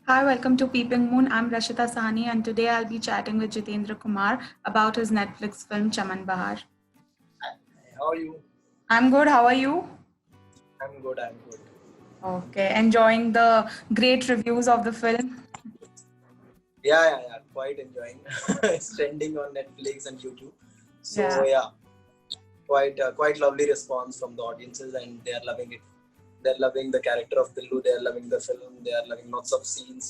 Hi, welcome to Peeping Moon. I'm Rashita Sahni, and today I'll be chatting with Jitendra Kumar about his Netflix film Chaman Bahar. How are you? I'm good. How are you? I'm good. I'm good. Okay, enjoying the great reviews of the film. Yeah. Quite enjoying. It's trending on Netflix and YouTube. So Yeah. quite lovely response from the audiences, and they are loving it. They're loving the character of Dillu. They are loving the film. They are loving lots of scenes,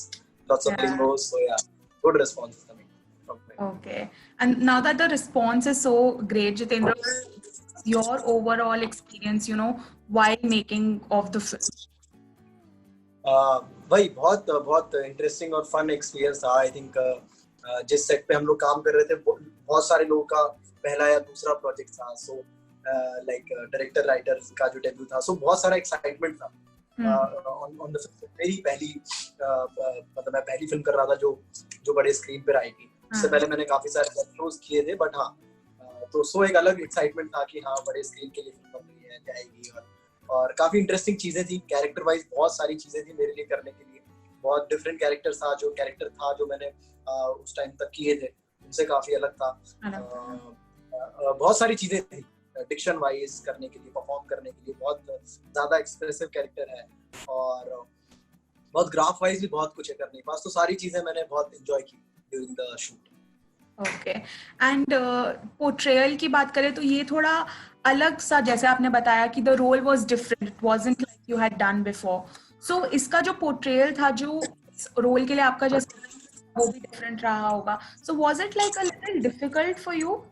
lots of Yeah. lingos. So yeah, good response is coming from it. Okay. And now that the response is so great, Jitendra, what's your overall experience, while making of the film? भाई बहुत बहुत interesting और fun experience था। I think जिस set पे हम लोग काम कर रहे थे बहुत सारे लोगों का पहला या दूसरा प्रोजेक्ट था। सो लाइक डायरेक्टर राइटर का जो डेब्यू था, सो बहुत सारा एक्साइटमेंट था ऑन द फिल्म। मेरी पहली मतलब मैं पहली फिल्म कर रहा था जो बड़े स्क्रीन पर आई थी। इससे पहले मैंने काफी सारे शोज किए थे, बट हाँ, तो सो एक अलग एक्साइटमेंट था कि हाँ, बड़े स्क्रीन के लिए फिल्म बन रही है, जाएगी। और काफी इंटरेस्टिंग चीजें थी, कैरेक्टर वाइज बहुत सारी चीजें थी मेरे लिए करने के लिए। बहुत डिफरेंट कैरेक्टर था जो मैंने उस टाइम तक किए थे, उनसे काफी अलग था। बहुत सारी चीजें थी डिक्शन वाइज करने के लिए, परफॉर्म करने के लिए। बहुत ज्यादा एक्सप्रेसिव कैरेक्टर है और बहुत ग्राफ वाइज भी बहुत कुछ है करने के पास। तो सारी चीजें मैंने बहुत एंजॉय की during the shoot. Okay. And portrayal की बात करें तो ये थोड़ा अलग सा, जैसे आपने बताया कि the role was different, it wasn't like you had done before. So इसका जो पोर्ट्रेयल था, जो रोल के लिए आपका जैसे वो भी डिफरेंट रहा होगा। So was it like a little difficult for you?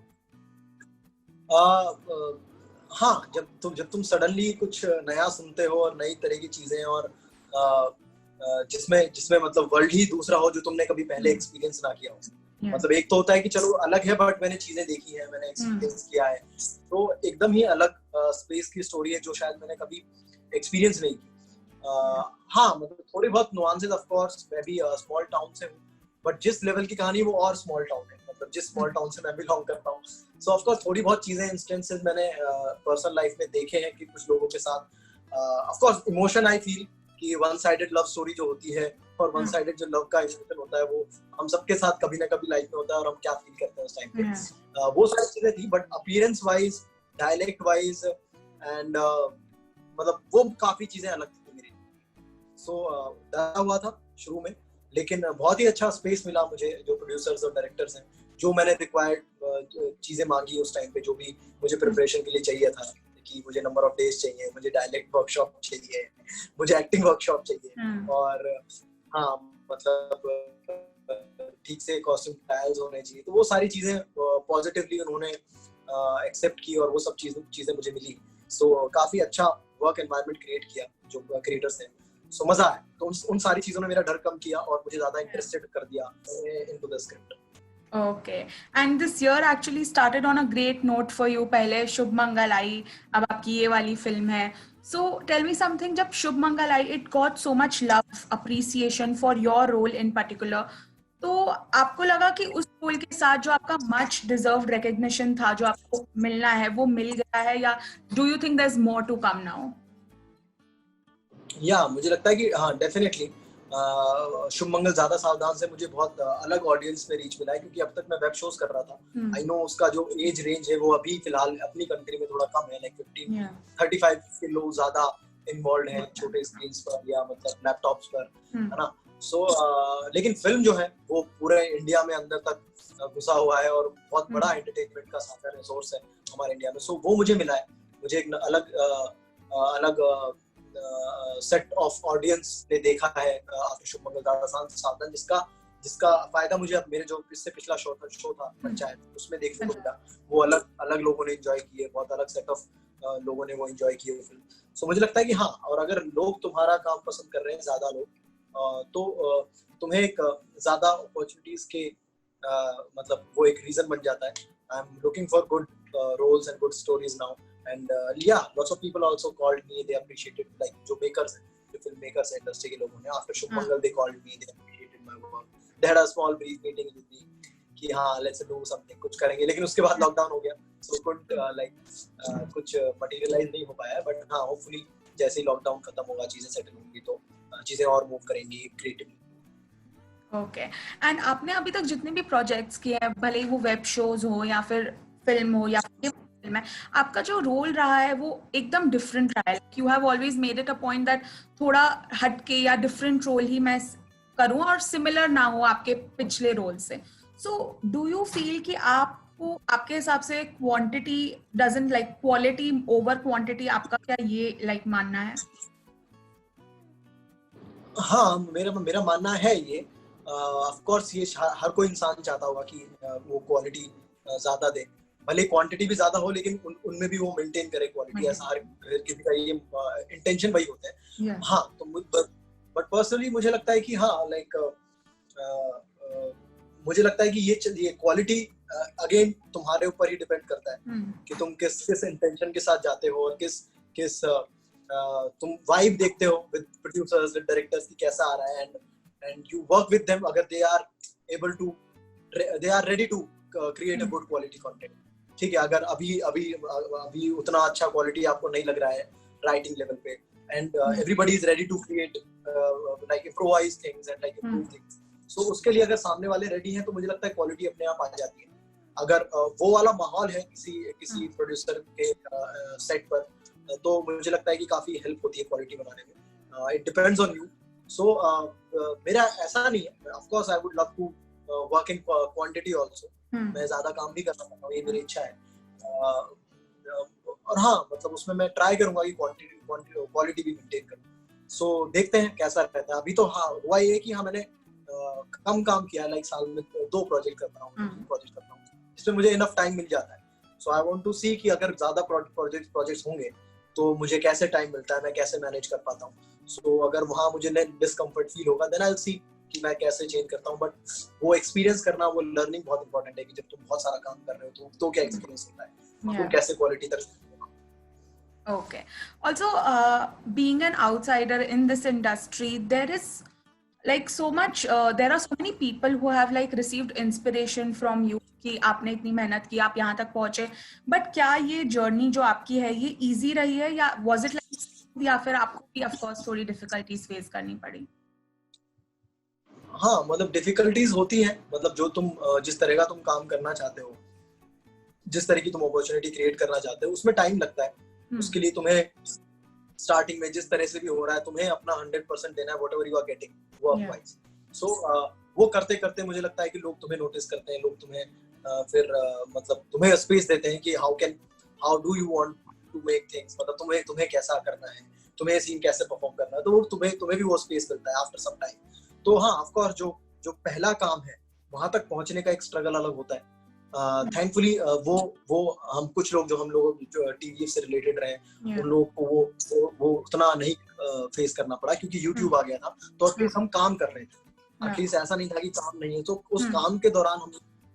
हाँ, जब तुम सडनली कुछ नया सुनते हो और नई तरह की चीजें, और जिसमें मतलब वर्ल्ड ही दूसरा हो जो तुमने कभी पहले एक्सपीरियंस ना किया हो। मतलब एक तो होता है कि चलो अलग है, बट मैंने चीजें देखी है, मैंने एक्सपीरियंस किया है, तो एकदम ही अलग स्पेस की स्टोरी है जो शायद मैंने कभी एक्सपीरियंस नहीं की। हाँ, मतलब थोड़ी बहुत नुआंसेस, ऑफ कोर्स मैं भी स्मॉल टाउन से हूँ, बट जिस लेवल की कहानी वो और स्मॉल टाउन है, मतलब जिस स्मॉल टाउन से मैं बिलोंग करता हूँ। सो ऑफ कोर्स थोड़ी बहुत चीजें, इंस्टेंसेस मैंने पर्सनल लाइफ में देखे हैं कि कुछ लोगों के साथ of course emotion I feel कि वन साइडेड लव स्टोरी जो होती है और वन साइडेड जो लव का इमोशन होता है वो हम सबके साथ कभी ना कभी लाइफ में होता है, और हम क्या फील करते हैं उस टाइम पे। वो सारी चीजें थी, but appearance wise, dialect wise and मतलब वो काफी चीजें अलग थी मेरी। सो डरा हुआ था शुरू में, लेकिन बहुत ही अच्छा स्पेस मिला मुझे, जो प्रोड्यूसर्स और डायरेक्टर्स हैं, जो मैंने रिक्वायर्ड चीजें मांगी उस टाइम पे, जो भी मुझे प्रिपरेशन के लिए चाहिए था कि मुझे नंबर ऑफ डेज चाहिए, मुझे डायलेक्ट वर्कशॉप चाहिए, मुझे एक्टिंग वर्कशॉप चाहिए, और हाँ, मतलब ठीक से कॉस्ट्यूम ट्रायल्स होने चाहिए। तो वो सारी चीजें पॉजिटिवली उन्होंने एक्सेप्ट की और वो सब चीजें मुझे मिली। सो काफी अच्छा वर्क एनवायरनमेंट क्रिएट किया जो क्रिएटर्स ने। सो मजा आया। तो उन सारी चीजों ने मेरा डर कम किया और मुझे ज्यादा इंटरेस्टेड कर दिया into the script. Okay. And this year actually started on a great note for you. पहले शुभ मंगल आई, अब आपकी ये वाली फिल्म है. So tell me something, जब शुभ मंगल आई, it got so much love, appreciation for your role in particular. तो आपको लगा कि उस रोल के साथ जो आपका much deserved recognition था, जो आपको मिलना है, वो मिल गया है, या do you think there's more to come now? या मुझे लगता है कि हाँ, डेफिनेटली शुभ मंगल ज्यादा सावधान से मुझे बहुत अलग ऑडियंस में रीच मिला है, क्योंकि अब तक मैं वेब शोज कर रहा था। आई नो उसका जो एज रेंज है वो अभी फिलहाल अपनी कंट्री में थोड़ा कम है, लाइक 15-35 के लोग ज्यादा इन्वॉल्व हैं छोटे स्क्रीन पर या मतलब लैपटॉप्स पर, है ना। सो लेकिन फिल्म जो है वो पूरे इंडिया में अंदर तक घुसा हुआ है और बहुत बड़ा एंटरटेनमेंट का साथ रिसोर्स है हमारे इंडिया में। सो वो मुझे मिला है। मुझे एक अलग सेट ऑफ ऑडियंस ने देखा है आफ्टर शुभ मंगल ज्यादा सावधान, जिसका फायदा मुझे अब मेरे जो इससे पिछला शो था पंचायत, उसमें देखने को मिला। वो अलग लोगों ने एंजॉय की है, बहुत अलग सेट ऑफ लोगों ने वो एंजॉय की है फिल्म। सो मुझे लगता है कि हाँ, और अगर लोग तुम्हारा काम पसंद कर रहे हैं, ज्यादा लोग, तो तुम्हें एक ज्यादा अपॉर्चुनिटीज के मतलब वो एक रीजन बन जाता है। I am looking for good roles and good stories now, and lots of people also called me, they appreciated, like जो makers हैं, जो film makers हैं industry के लोगों ने, after Shubh Mangal they called me, they appreciated my work, they had a small brief meeting with me कि हाँ, let's do something, कुछ करेंगे। लेकिन उसके बाद लॉकडाउन हो गया, so could कुछ materialize नहीं हो पाया, but हाँ, hopefully जैसे ही लॉकडाउन खत्म होगा, चीजें सेटल होंगी, तो चीजें और मूव करेंगी क्रिएटिवली। ओके। एंड आपने अभी तक जितने भी प्रोजेक्ट्स किए हैं, भले ही वो वेब शोज हो या फिर फिल्म हो या फिर फिल्म है, आपका जो रोल रहा है वो एकदम डिफरेंट रहा है। You have always made it a point that थोड़ा हटके या डिफरेंट रोल ही मैं करूं और सिमिलर ना हो आपके पिछले रोल से। सो डू यू फील कि आपको आपके हिसाब से quantity doesn't like quality over quantity, आपका क्या ये लाइक मानना है? हाँ, मेरा मेरा मानना है ये। ऑफ कोर्स ये हर कोई इंसान चाहता होगा कि वो क्वालिटी ज्यादा दे, भले क्वांटिटी भी ज्यादा हो, लेकिन उनमें भी वो मेंटेन करे क्वालिटी। ऐसा हर किसी का ये इंटेंशन वही होता है। Yeah. हाँ, तो बट पर्सनली मुझे लगता है कि हाँ, लाइक मुझे लगता है कि ये क्वालिटी अगेन तुम्हारे ऊपर ही डिपेंड करता है कि तुम किस किस इंटेंशन के साथ जाते हो, और किस किस तुम वाइब देखते हो विद प्रोड्यूसर्स, विद डायरेक्टर्स की कैसा आ रहा है, and you work with them अगर they are able to, they are ready to create a good quality content. ठीक है, अगर अभी अभी अभी उतना अच्छा क्वालिटी आपको नहीं लग रहा है राइटिंग लेवल पे, and everybody is ready to create like improvise things and like improve things, so उसके लिए अगर सामने वाले रेडी हैं तो मुझे लगता है क्वालिटी अपने आप आ जाती है। अगर वो वाला माहौल है किसी किसी प्रोड्यूसर के सेट पर, तो मुझे लगता है कि काफी हेल्प होती है क्वालिटी बनाने में। It depends on you. So मेरा ऐसा नहीं है, of course I would love to work in quantity also. मैं ज्यादा काम भी करना चाहता हूँ, ये मेरी इच्छा है। और हाँ, मतलब उसमें मैं ट्राई करूंगा कि क्वालिटी भी मेंटेन करूँ। सो देखते हैं कैसा रहता है। अभी तो हाँ, हुआ ये कि हाँ, मैंने कम काम किया है, लाइक साल में 2 प्रोजेक्ट करता हूँ, इसमें मुझे इनफ टाइम मिल जाता है। सो आई वांट टू सी कि अगर ज्यादा प्रोजेक्ट्स होंगे तो मुझे कैसे टाइम मिलता है, मैं कैसे मैनेज कर पाता हूँ। सो अगर वहाँ मुझे डिस्कम्फर्ट फील होगा, देन आई विल सी कि मैं कैसे चेंज करता हूँ। बट वो एक्सपीरियंस करना, वो लर्निंग बहुत इंपॉर्टेंट है कि जब तुम बहुत सारा काम कर रहे हो तो क्या एक्सपीरियंस होता है, तुम कैसे क्वालिटी तक। Okay. Also, being an outsider in this industry, there is like so much, there are so many people who have like received inspiration from you कि आपने इतनी मेहनत की, आप यहाँ तक पहुंचे। बट क्या ये जर्नी जो आपकी है ये इजी रही है, या was it like, या फिर आपको भी of course थोड़ी डिफिकल्टीज फेस करनी पड़ी? हाँ, मतलब डिफिकल्टीज होती हैं, मतलब जो तुम जिस तरह का तुम काम करना चाहते हो, जिस तरह की तुम अपॉर्चुनिटी क्रिएट करना चाहते हो, उसमें टाइम लगता है। उसके लिए तुम्हें स्टार्टिंग में जिस तरह से भी हो रहा है, तुम्हें अपना 100% देना है, whatever you are getting work wise. So वो करते करते मुझे लगता है कि लोग तुम्हें नोटिस करते हैं, लोग तुम्हें फिर मतलब तुम्हें स्पेस देते हैं कि how do you want to make things, मतलब तुम्हें कैसा करना है, तुम्हें सीन कैसे परफॉर्म करना है, तो तुम्हें भी वो स्पेस मिलता है आफ्टर सम टाइम। तो हाँ, ऑफ कोर्स जो पहला काम है वहां तक पहुंचने का एक स्ट्रगल अलग होता है। थैंकफुली वो हम कुछ लोग जो जो टीवी से रिलेटेड रहे, उन लोगों को वो उतना नहीं फेस करना पड़ा, क्योंकि यूट्यूब आ गया था, तो एटलीस्ट हम काम कर रहे थे। एटलीस्ट ऐसा नहीं था कि काम नहीं है। तो उस काम के दौरान हम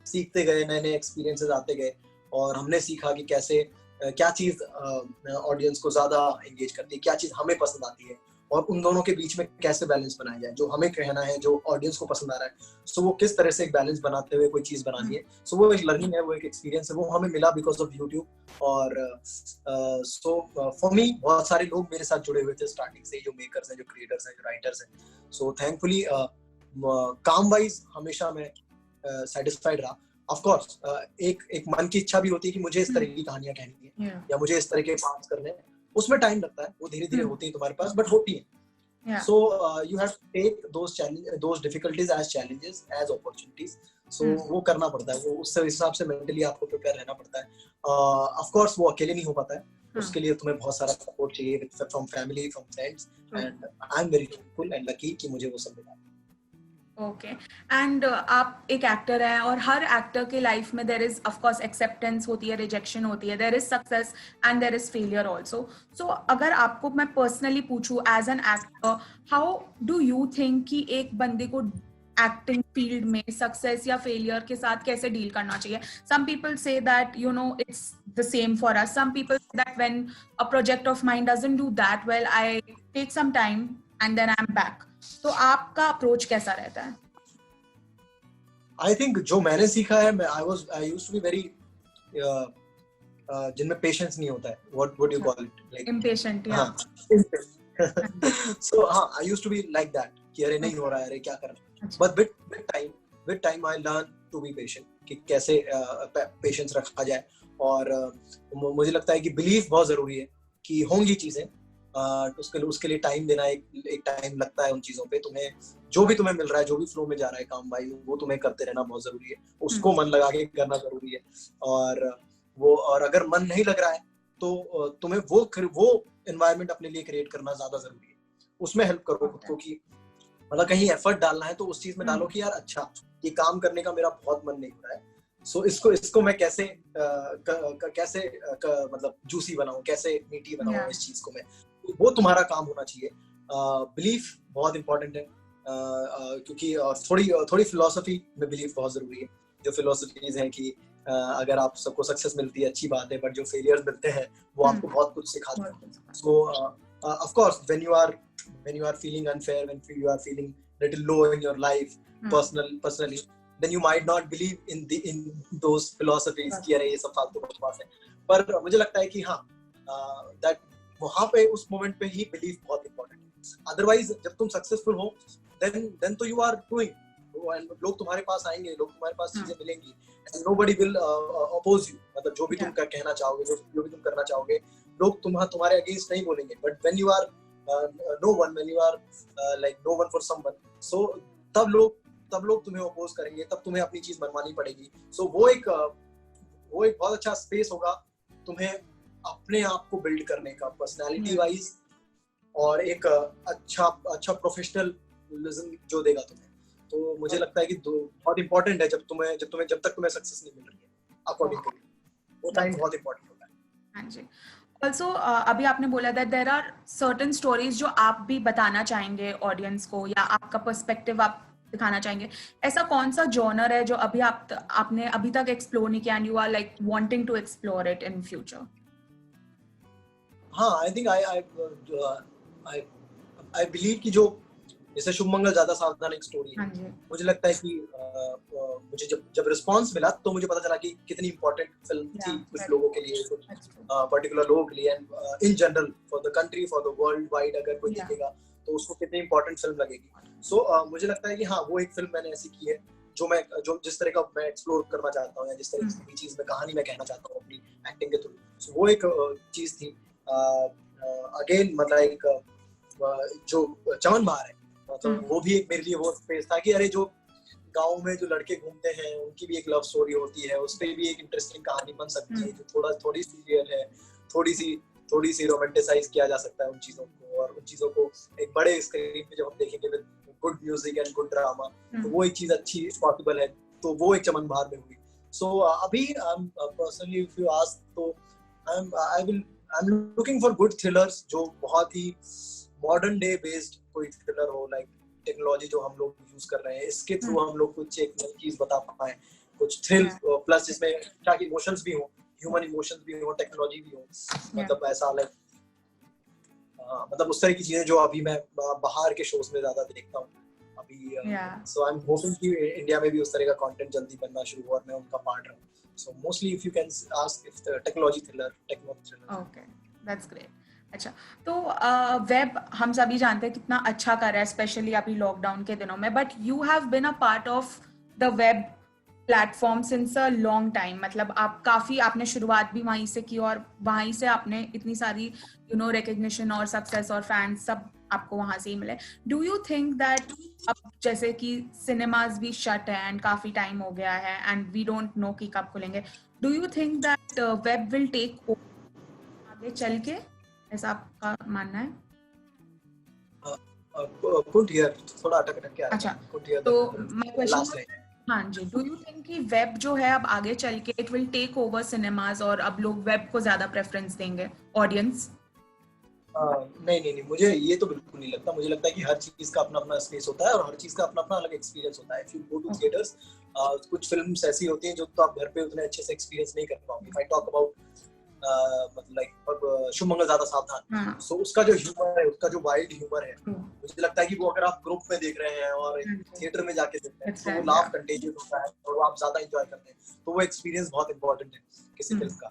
सीखते गए, नए नए एक्सपीरियंसेस आते गए, और हमने सीखा कि कैसे क्या चीज ऑडियंस को ज्यादा एंगेज करती है, क्या चीज हमें पसंद आती है, और उन दोनों के बीच में कैसे बैलेंस बनाया जाए, जो हमें कहना है, जो ऑडियंस को पसंद आ रहा है। सो वो किस तरह से एक बैलेंस बनाते हुए कोई चीज बनानी है। सो वो एक लर्निंग है, वो एक एक्सपीरियंस है, वो हमें मिला बिकॉज ऑफ यूट्यूब। और सो फॉर मी, बहुत सारे लोग मेरे साथ जुड़े हुए थे स्टार्टिंग से, जो मेकर्स हैं, जो क्रिएटर्स हैं, जो राइटर्स हैं। सो थैंकफुली काम वाइज हमेशा मैं सेटिस्फाइड रहा। ऑफ कोर्स एक मन की इच्छा भी होती है कि मुझे इस तरह की कहानियां कहनी है, या मुझे इस तरह के पार्ट्स करने हैं। उसमें टाइम लगता है, वो धीरे धीरे होती है तुम्हारे पास, बट होती है। So you have to take those difficulties as challenges, as opportunities. So वो करना पड़ता है, वो उस हिसाब से मेंटली आपको प्रिपेयर रहना पड़ता है। ऑफ कोर्स वो अकेले नहीं हो पाता है, उसके लिए तुम्हें बहुत सारा सपोर्ट चाहिए from family, from friends, and I am very thankful and lucky कि मुझे वो सब मिला। ओके। एंड आप एक एक्टर हैं, और हर एक्टर के लाइफ में there is of course acceptance होती है, रिजेक्शन होती है, there is success and there is failure also. So अगर आपको मैं पर्सनली पूछूं as an actor, how do you think कि एक बंदे को एक्टिंग फील्ड में सक्सेस या फेलियर के साथ कैसे डील करना चाहिए? Some people say that you know it's the same for us, some people say that when a project of mine doesn't do that well, I take some time and then I am back. तो आपका approach कैसा रहता है? I think जो मैंने सीखा है, I used to be very जिनमें पेशेंस नहीं होता है, what do you call it, like impatient, हाँ। yeah. सो हाँ, I used to be like that. कि अरे नहीं हो रहा है, अरे क्या करना है। अच्छा। But with time I learn to be patient, कि कैसे पेशेंस रखा जाए। और मुझे लगता है कि बिलीफ बहुत जरूरी है कि होंगी चीजें, उसके लिए टाइम देना, एक टाइम लगता है उन चीजों पे। तुम्हें जो भी तुम्हें मिल रहा है, जो भी फ्लो में जा रहा है काम भाई, वो तुम्हें करते रहना बहुत जरूरी है, उसको मन लगा के करना जरूरी है। और अगर मन नहीं लग रहा है तो तुम्हें वो एनवायरनमेंट अपने लिए क्रिएट करना ज्यादा जरूरी है। उसमें हेल्प करो खुद को, कि मतलब कहीं एफर्ट डालना है तो उस चीज में डालो कि यार अच्छा, ये काम करने का मेरा बहुत मन नहीं हो रहा है, सो इसको मैं कैसे मतलब जूसी बनाऊं, कैसे मीठी बनाऊं इस चीज को मैं, वो तुम्हारा काम होना चाहिए। बिलीफ बहुत इंपॉर्टेंट है, क्योंकि थोड़ी फिलोसफी में बिलीफ बहुत जरूरी है। जो फिलोसफीज हैं कि अगर आप सबको सक्सेस मिलती है अच्छी बात है, बट जो फेलियर्स मिलते हैं वो आपको बहुत कुछ सिखाते हैं। सो of course when you are feeling unfair, when you are feeling little low in your life, personally, then you might not believe in those philosophies कि अरे ये सब फालतू बकवास है। पर मुझे लगता है कि हाँ, that वहाँ पे उस मोमेंट पे ही बिलीफ बहुत इंपॉर्टेंट है। अदरवाइज जब तुम सक्सेसफुल हो then तो you are doing, लोग तुम्हारे पास आएंगे, लोग तुम्हारे पास चीजें मिलेंगी, and nobody will oppose you, मतलब जो भी तुम कहना चाहोगे, जो भी तुम करना चाहोगे, लोग तुम्हारे अगेंस्ट नहीं बोलेंगे। But when you are no one, when you are like no one for someone, so तब लोग तुम्हें oppose करेंगे, तब तुम्हें अपनी चीज मनवानी पड़ेगी। so वो एक बहुत अच्छा स्पेस होगा तुम्हें अपने आप को बिल्ड करने का, पर्सनालिटी वाइज, और एक अच्छा प्रोफेशनलिज्म जो देगा तुम्हें। तो मुझे लगता है कि बहुत इंपॉर्टेंट है जब तक तुम्हें सक्सेस नहीं मिल रही है, अकॉर्डिंग टू वो टाइम बहुत इंपॉर्टेंट होता है। हाँ जी। ऑल्सो अभी आपने बोला that there are certain stories जो आप भी बताना चाहेंगे ऑडियंस को, या आपका पर्सपेक्टिव आप दिखाना चाहेंगे। ऐसा कौन सा जॉनर है जो आपने अभी तक एक्सप्लोर नहीं किया and you are like wanting to explore it in future? हाँ, आई थिंक आई बिलीव कि जो जैसे शुभ मंगल ज्यादा सावधान एक स्टोरी है, मुझे लगता है कि मुझे जब रिस्पांस मिला तो मुझे पता चला कि कितनी इंपॉर्टेंट फिल्म थी कुछ लोगों के लिए, कुछ पर्टिकुलर लोगों के लिए, and in general for the country, for the world wide अगर कोई देखेगा तो उसको कितनी इंपॉर्टेंट फिल्म लगेगी। सो मुझे लगता है कि हाँ, वो एक फिल्म मैंने ऐसी की है जो जिस तरह का मैं एक्सप्लोर करना चाहता हूँ, या जिस तरह की चीज में कहानी मैं कहना चाहता हूँ अपनी एक्टिंग के थ्रू। सो वो एक चीज थी। अगेन मतलब एक जो चमन बहार है, मतलब वो भी एक मेरे लिए वो स्पेस था कि अरे जो गांव में जो लड़के घूमते हैं उनकी भी एक लव स्टोरी होती है, उस पे भी एक इंटरेस्टिंग कहानी बन सकती है, जो थोड़ी सी रियल है, थोड़ी सी रोमांटिसाइज किया जा सकता है उन चीजों को, और उन चीजों को एक बड़े स्क्रीन पे जब हम देखेंगे with good music and good drama, तो वो एक चीज अच्छी पॉसिबल है। तो वो एक चमन बहार में हुई। सो अभी पर्सनली इफ यू आस्क, तो आई am looking for good thrillers, जो बहुत ही मॉडर्न डे बेस्ड कोई थ्रिलर हो, लाइक टेक्नोलॉजी जो हम लोग यूज कर रहे हैं इसके थ्रू हम लोग कुछ एक नई चीज बता पाए, कुछ थ्रिल प्लस जिसमें क्या इमोशंस भी हो, ह्यूमन इमोशंस भी हो, टेक्नोलॉजी भी हो, मतलब ऐसा लाइक मतलब उस तरह की चीजें जो अभी मैं बाहर के शोज में ज्यादा देखता हूँ अभी। सो आई एम होपिंग कि इंडिया में भी उस तरह का कंटेंट जल्दी बनना शुरू हो और मैं उनका पार्ट रहूं। So mostly if you can ask if the technology thriller, techno thriller. Okay, that's great. अच्छा, तो वेब हम सभी जानते हैं कितना अच्छा कर रहा है, स्पेशली अभी लॉकडाउन के दिनों में, but you have been a part of the web platform since a long time. मतलब आपने शुरुआत भी वहीं से की और वहीं से आपने इतनी सारी रिकग्निशन और सक्सेस और फैंस सब आपको वहां से ही मिले। डू यू थिंक दैट अब जैसे कि सिनेमाज भी शट है एंड काफी टाइम हो गया है एंड वी डोंट नो कि कब खुलेंगे, do you think that web will take आगे चल के, ऐसा आपका मानना है? थोड़ा अटक के आ रहा है। अच्छा, तो my question, हाँ जी, डू यू थिंक कि वेब जो है अब आगे चल के it will take over cinemas और अब लोग वेब को ज्यादा प्रेफरेंस देंगे, ऑडियंस? नहीं, मुझे ये तो बिल्कुल नहीं लगता। मुझे लगता है कि हर चीज का अपना अपना स्पेस होता है और हर चीज का अपना अपना अलग एक्सपीरियंस होता है। If you go to theatres, कुछ फिल्म्स ऐसी होती हैं जो तो आप घर पे उतने अच्छे से एक्सपीरियंस नहीं कर पाओगे। इफ आई टॉक अबाउट मतलब लाइक शुभ मंगल ज्यादा सावधान, सो उसका जो ह्यूमर है, उसका जो वाइल्ड ह्यूमर है, मुझे लगता है कि वो अगर आप ग्रुप में देख रहे हैं और थिएटर में जाके देखते हैं तो वो लाफ कंटेजियस होता है और वो आप ज्यादा एंजॉय करते हैं। तो वो एक्सपीरियंस बहुत इंपॉर्टेंट है किसी फिल्म का।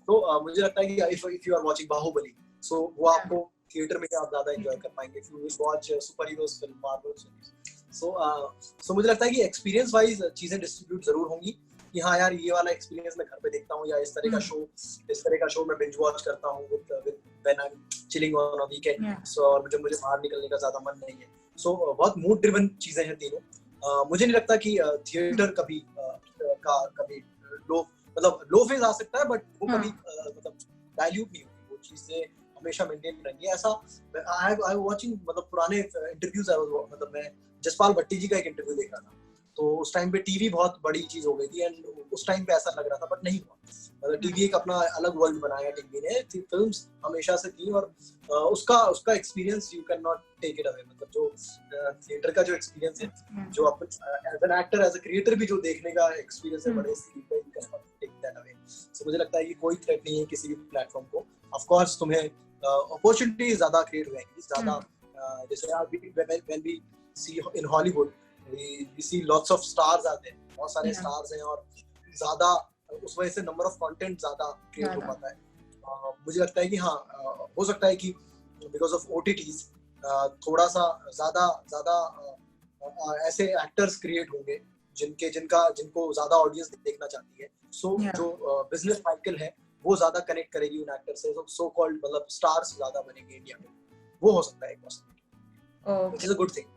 तो मुझे लगता है कि if you are watching Baahubali, so वो आपको थिएटर में आप ज्यादा एंजॉय कर पाएंगे if you will watch superheroes film, Marvel series. So मुझे लगता है कि एक्सपीरियंस वाइज चीजें डिस्ट्रीब्यूट जरूर होंगी कि हाँ यार ये वाला एक्सपीरियंस मैं घर पे देखता हूँ, या इस तरह का शो मैं बिंज वॉच करता हूँ with when I am chilling on a weekend. So और जब मुझे बाहर निकलने का ज्यादा मन नहीं है। सो बहुत मूड ड्रिवन चीजें हैं तीनों। मुझे नहीं लगता कि थिएटर कभी लो फेज आ सकता है, बट वो कभी मतलब डाइल्यूट नहीं होगी, वो चीजें हमेशा मेंटेन रहेंगी। ऐसा आई वाचिंग मतलब पुराने इंटरव्यूज मतलब मैं जसपाल भट्टी जी का एक इंटरव्यू देख रहा था, तो उस टाइम पे टीवी बहुत बड़ी चीज हो गई थी एंड उस टाइम पे ऐसा लग रहा था, बट नहीं हुआ। मतलब टीवी एक अपना अलग वर्ल्ड बनाया टीवी ने, फिल्म्स हमेशा से थी, और उसका experience you can not take it away. मतलब जो थिएटर का जो एक्सपीरियंस है, जो अपन as an actor as a creator भी जो देखने का एक्सपीरियंस है बड़े स्क्रीन पे, you can not take that away. So मुझे लगता है कि कोई थ्रेट नहीं है किसी भी प्लेटफॉर्म को। ऑफ कोर्स तुम्हें अपॉर्चुनिटी ज्यादा क्रिएट होगी, ज्यादा जैसे when we see in Hollywood we see lots of stars आते हैं, बहुत सारे stars हैं, और ज्यादा उस वजह से नंबर ऑफ कंटेंट ज्यादा क्रिएट हो पाता है। मुझे लगता है कि हाँ हो सकता है कि बिकॉज ऑफ OTTs थोड़ा सा ज्यादा ऐसे एक्टर्स क्रिएट होंगे जिनको ज्यादा ऑडियंस देखना चाहती है। सो जो बिजनेस साइकिल है वो ज्यादा कनेक्ट करेगी उन एक्टर से, सो कॉल्ड मतलब स्टार्स ज्यादा बनेंगे इंडिया में, वो हो सकता है एक possibility, which is a good thing.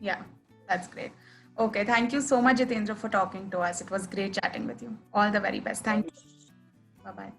या That's great. Okay, thank you so much, Jitendra, for talking to us. It was great chatting with you. All the very best. Thank you. Bye-bye.